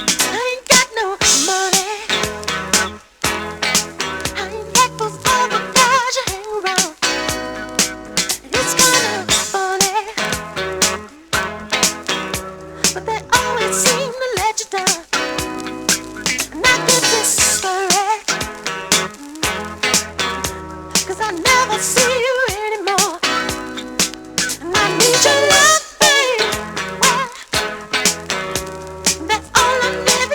I ain't got no money. I ain't got those other guys you hang around. It's kinda funny, but they always seem to let you down. And I get discouraged, 'cause I never see you anymore. And I need your love, babe. Well, that's all I need.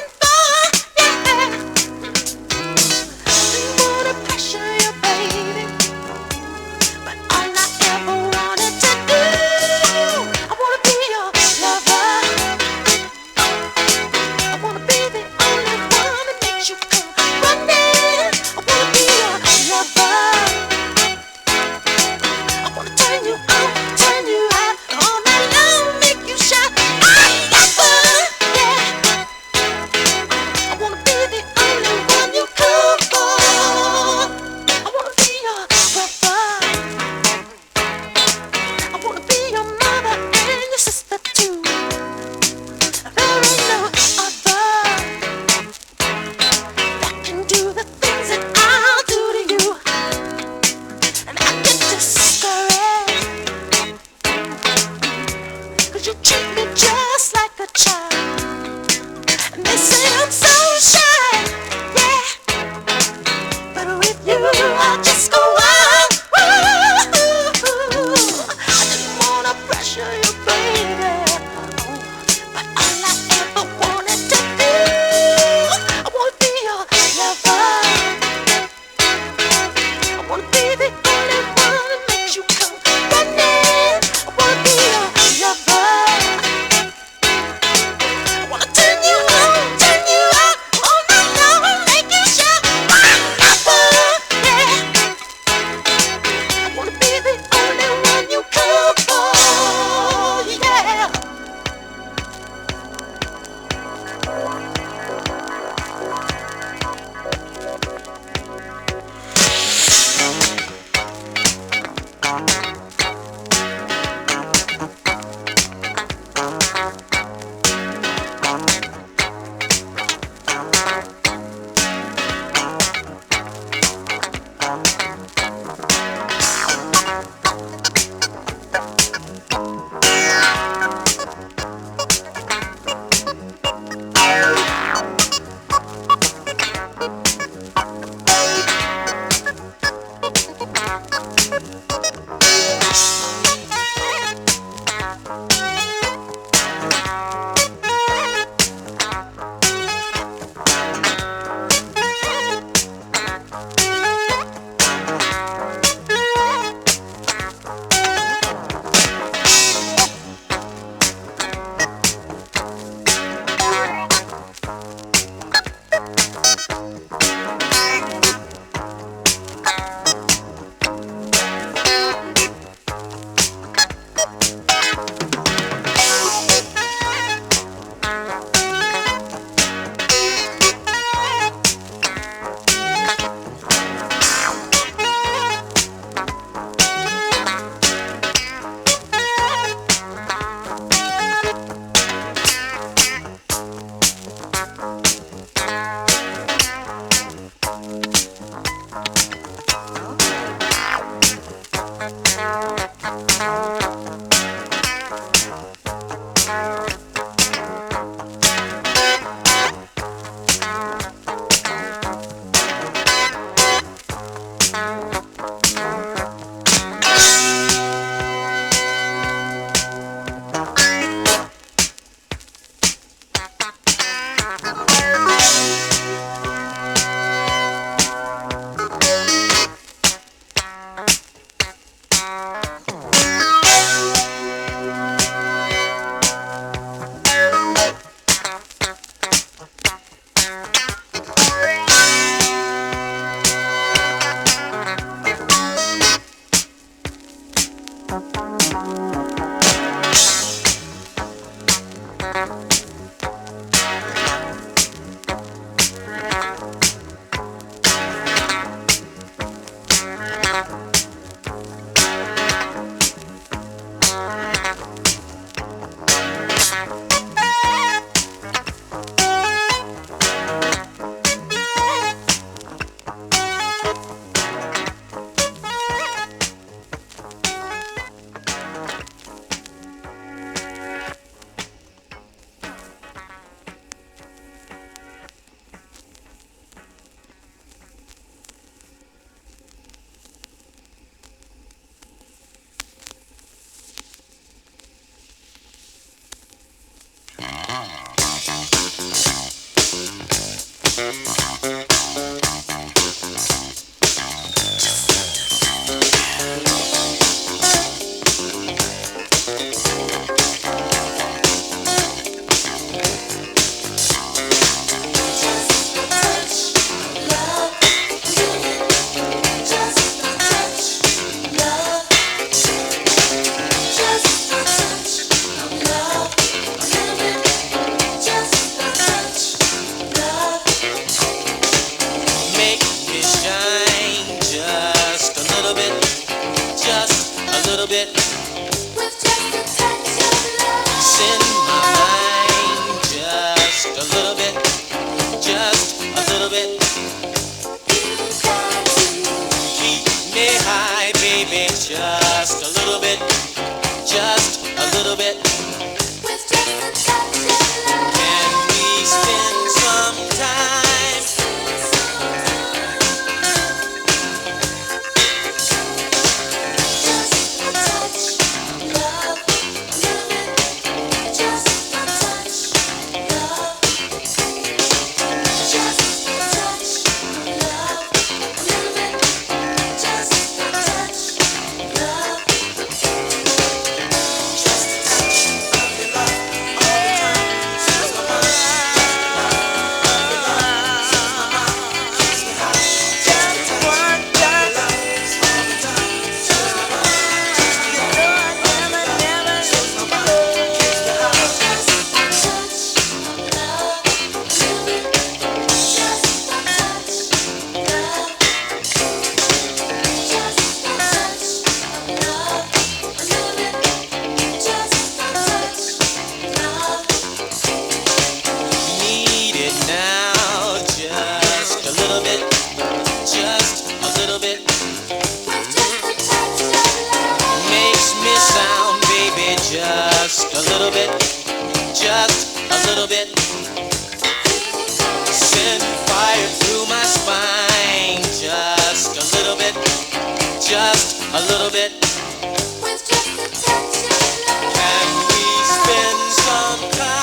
Send my mind just a little bit, just a little bit. Keep me high, baby, just a little bit, just a little bit. Can we spend some time? Just a little bit, just a little bit. Send fire through my spine. Just a little bit, just a little bit. Can we spend some time?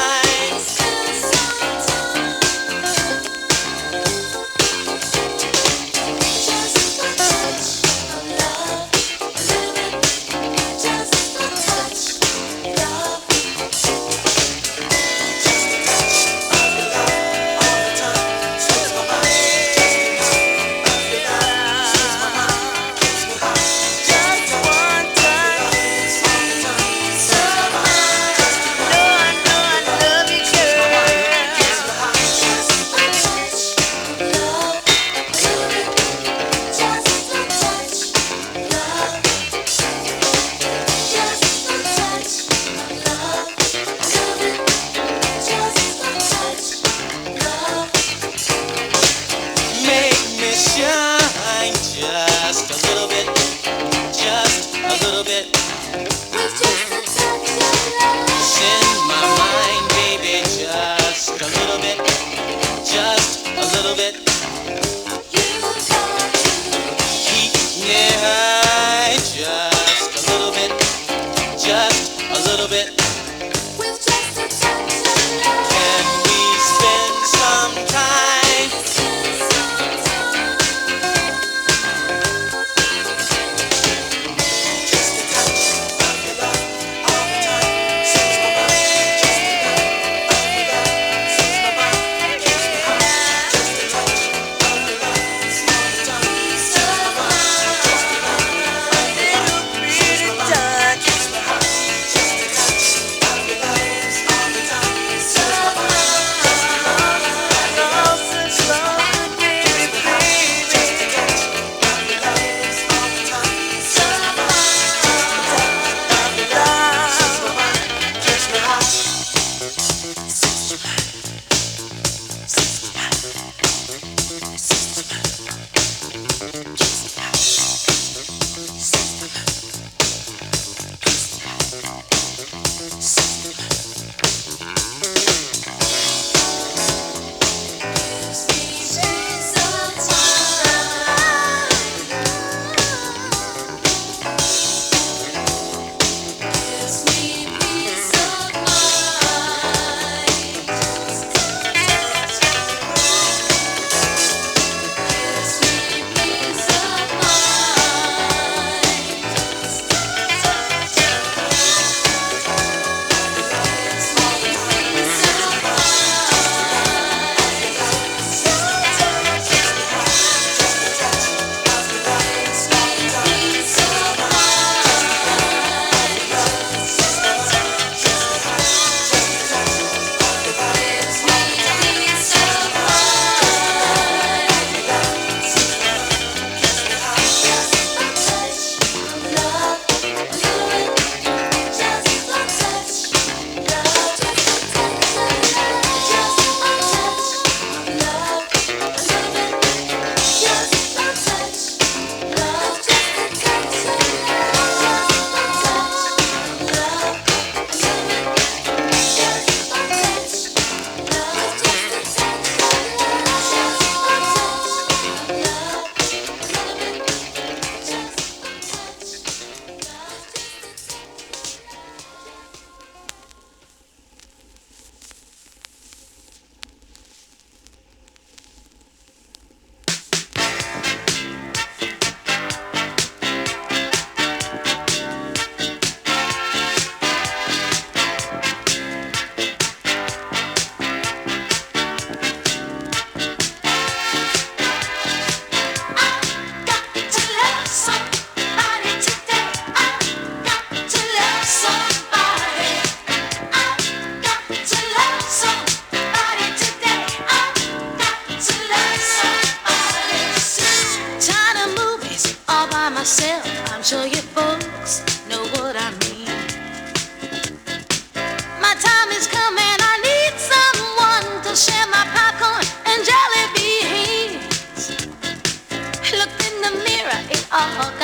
Just a little bit, just a little bit. Send my mind, baby, just a little bit, just a little bit. Keep me high, just a little bit, just a little bit. Can we spend some time?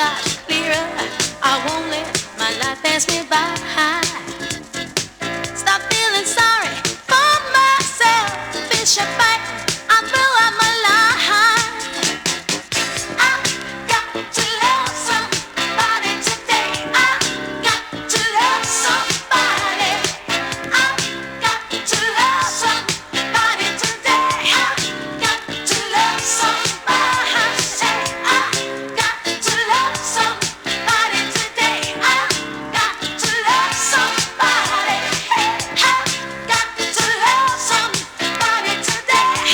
thoughts clearer. I won't let my life pass me by. Stop feeling sorry for myself. Fish are biting. I throw out my line. I got to love somebody today. I got to love somebody. I got to love somebody today. I got to love somebody. I got to love somebody today. I got to love somebody. I got to love somebody today.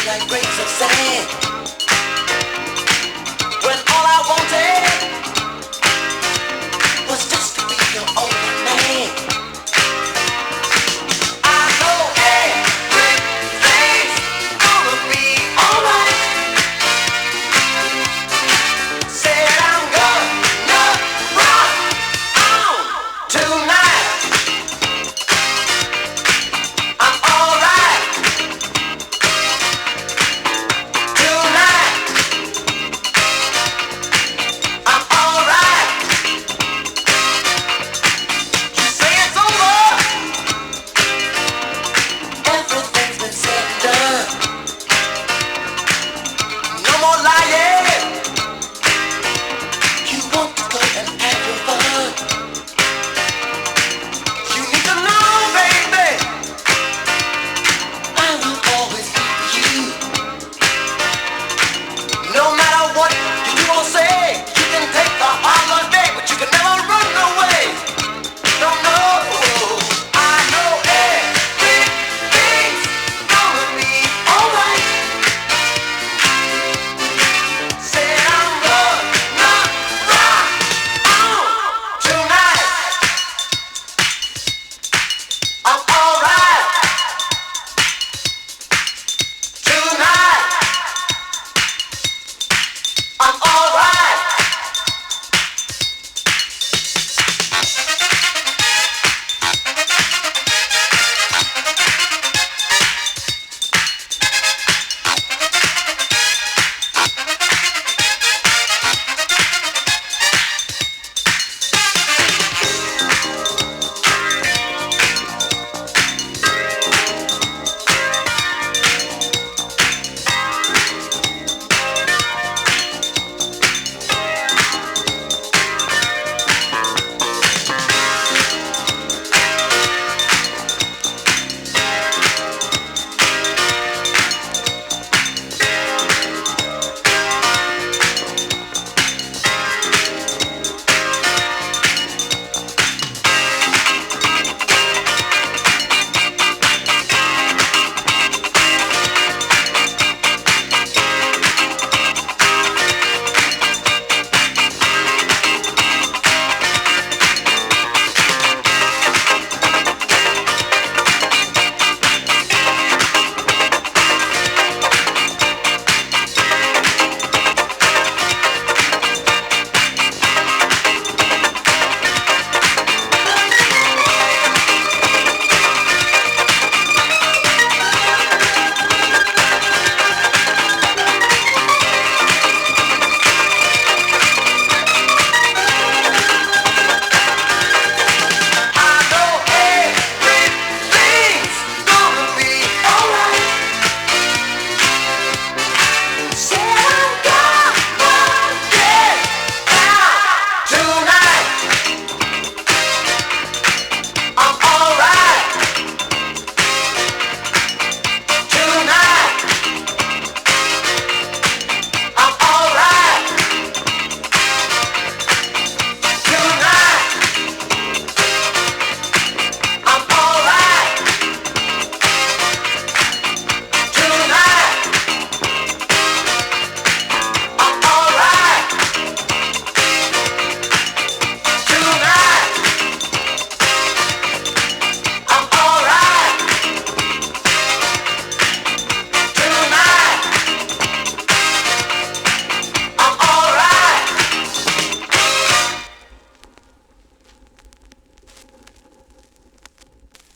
like grains of sand. When all I wanted was just to be your only man. I know everything's gonna be alright. Said I'm gonna rock on tonight. I'm alright tonight. I'm alright. You say it's over. Everything's been said and done. No more lying. You want to go and have your fun. You need to know, baby, I will always be with you. No matter what you do or say, you can take the holiday, but you can never run away. No, no, I know everything's gonna be alright. Said I'm gonna rock on tonight. I'm alright tonight. I'm alright.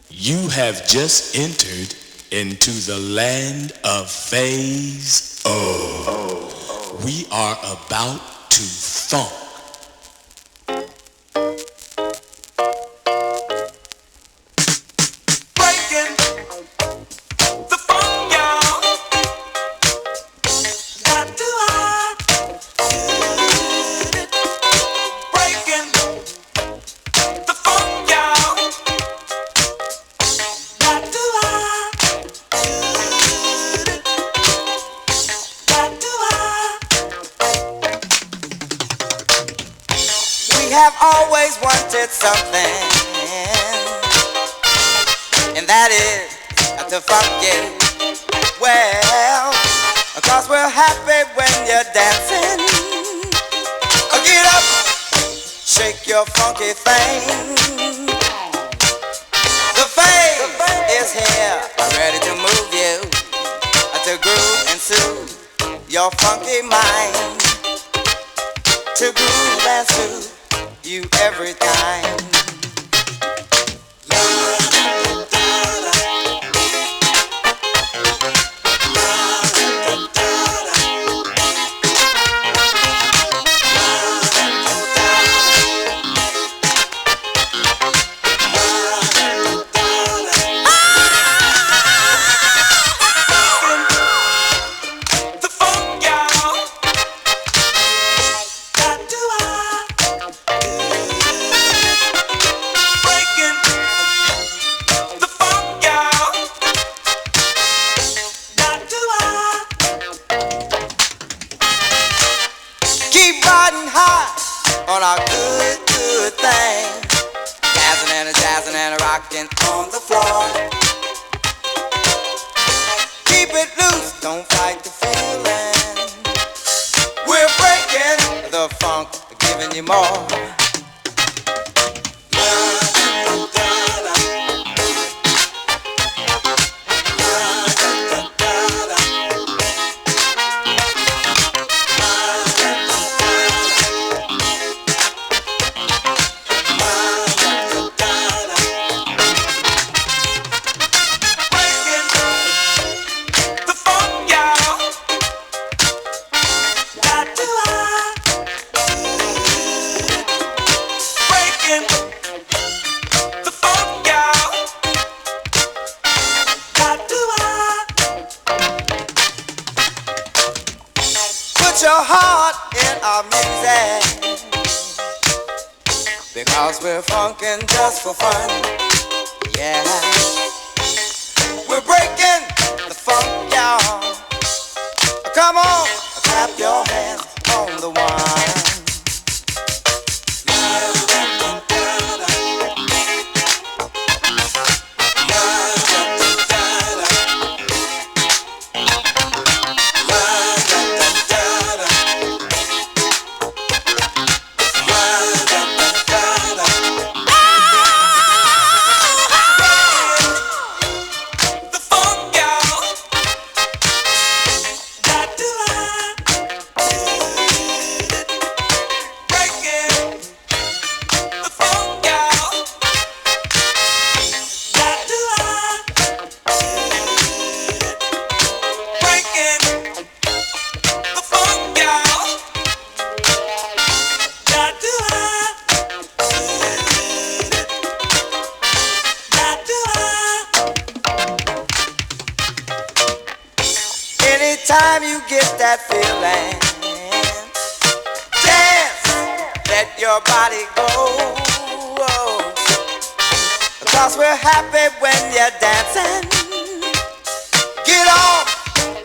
You have just entered into the land of Phase O. We are about to funk. Breaking the phone, y'all. Got to breaking the phone, y'all. Got to We have always wanted something, and that is to funk it well. you're dancing. Get up, shake your funky thing. The phase is here, ready to move you, to groove and soothe your funky mind, to groove and soothe you every time. On our good, good thing, jazzing and a rocking on the floor. Keep it loose, don't fight the feeling. We're breaking the funk, giving you more. Put your heart in our music, because we're funkin' just for fun. Yeah, we're breaking the funk, y'all. Come on, clap your hands on the one. Anytime you get that feeling, dance, let your body go. Because we're happy when you're dancing. Get off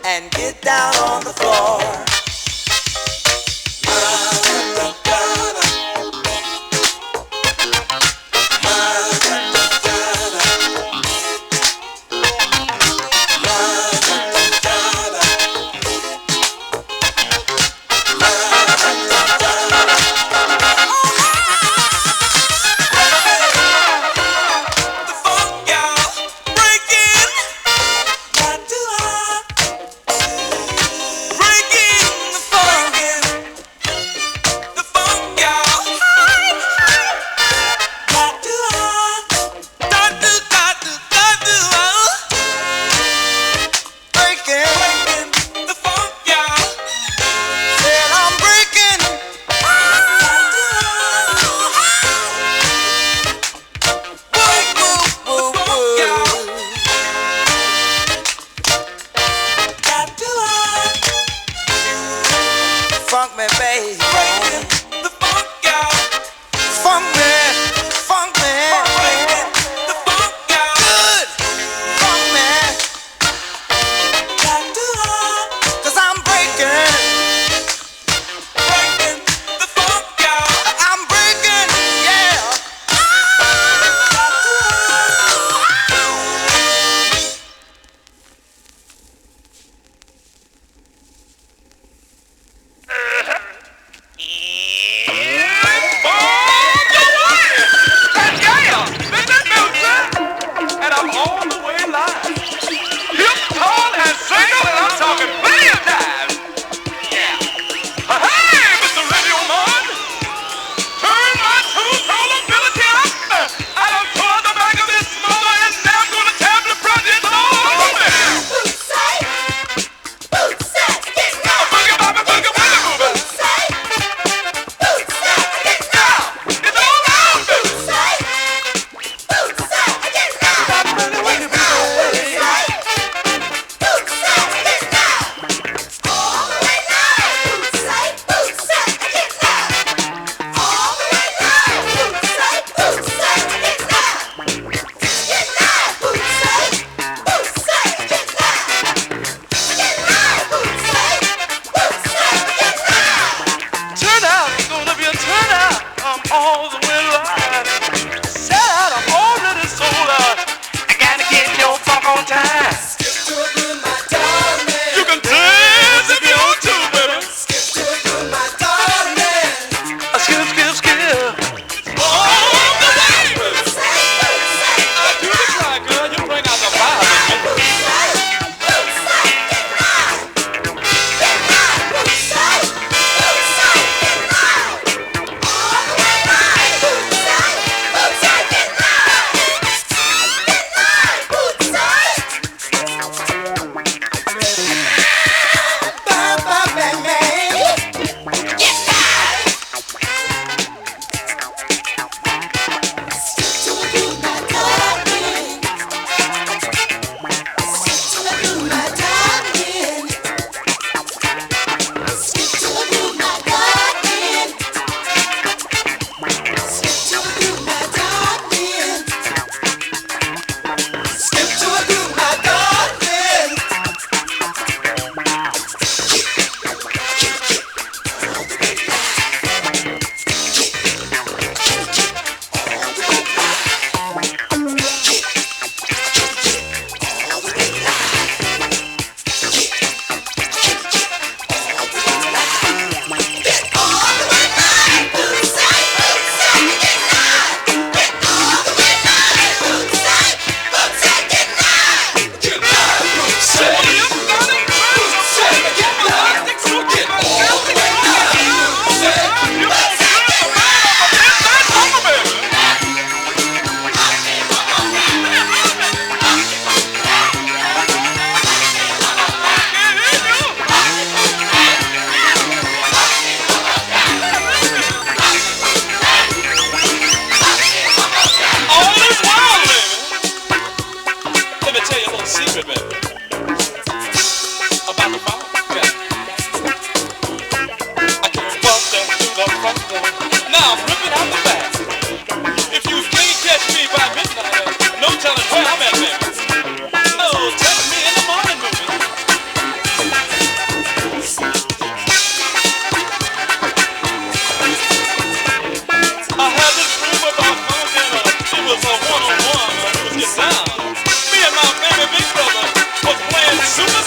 and get down on the floor. Breaking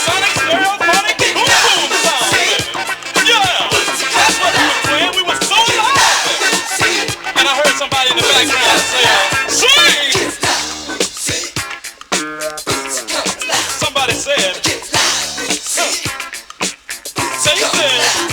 Sonic Stereophonic Boom Boom Sound, baby. Yeah, that's what we were playing. We were so loud, baby. And I heard somebody in the background say, sing! Somebody said, say you said,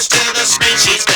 To the screen, she's